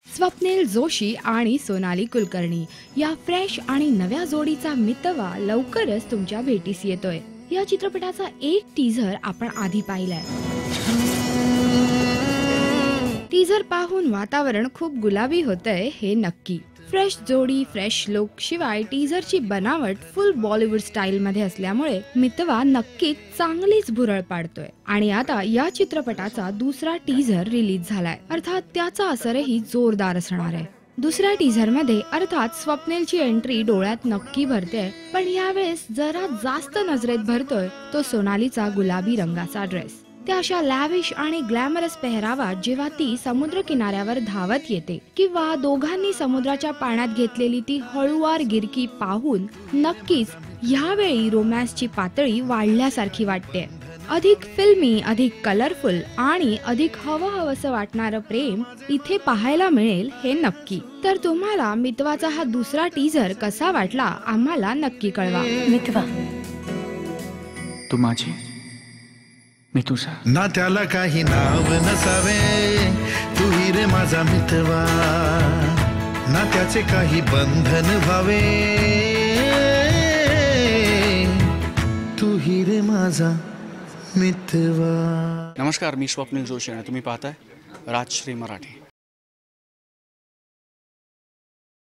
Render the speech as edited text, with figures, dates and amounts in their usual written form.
स्वप्नील जोशी आणि सोनाली कुलकर्णी या फ्रेश आणि नव्या जोडीचा मितवा लवकरच तुमच्या भेटीस येतोय। या चित्रपटाचा एक टीझर आपण आधी पाहिलाय। टीझर पाहून वातावरण खूप गुलाबी होतंय हे नक्की। फ्रेश जोडी, फ्रेश लुक, शिवाय टीझरची बनावट फुल बॉलिवूड स्टाईल मध्ये असल्यामुळे मितवा नक्कीच चांगलीच भुरळ पाडतोय। आणि आता या चित्रपटाचा दुसरा टीझर रिलीज झालाय, अर्थात त्याचा असरही जोरदार असणार आहे। दुसऱ्या टीझर मध्ये अर्थात स्वप्नीलची एंट्री डोळ्यात नक्की भरते, पण यावेळेस जरा जास्त नजरेत भरतोय तो सोनालीचा गुलाबी रंगाचा ड्रेस। त्या अशा लॅविश आणि ग्लॅमरस पेहरावात जेव्हा ती समुद्र किनाऱ्यावर धावत येते किंवा दोघांनी समुद्राच्या पाण्यात घेतलेली ती हळूवार गिरकी पाहून नक्कीच यावेळी रोमॅन्सची पातळी वाढल्यासारखी वाटते। अधिक फिल्मी, अधिक कलरफुल आणि अधिक हवंहवसं वाटणारं प्रेम इथे पाहायला मिळेल हे नक्की। तर तुम्हाला मितवाचा हा दुसरा टीझर कसा वाटला आम्हाला नक्की कळवा। मितवा, तू माझी, मी तुझा। ना त्याला काही नाव नसावे, तू ही रे माझा मितवा, ना त्याचे काही बंधन व्हावे, तू ही रे माझा मितवा। नमस्कार, मी स्वप्नील जोशी आणि तुम्ही पाहताय राजश्री मराठी।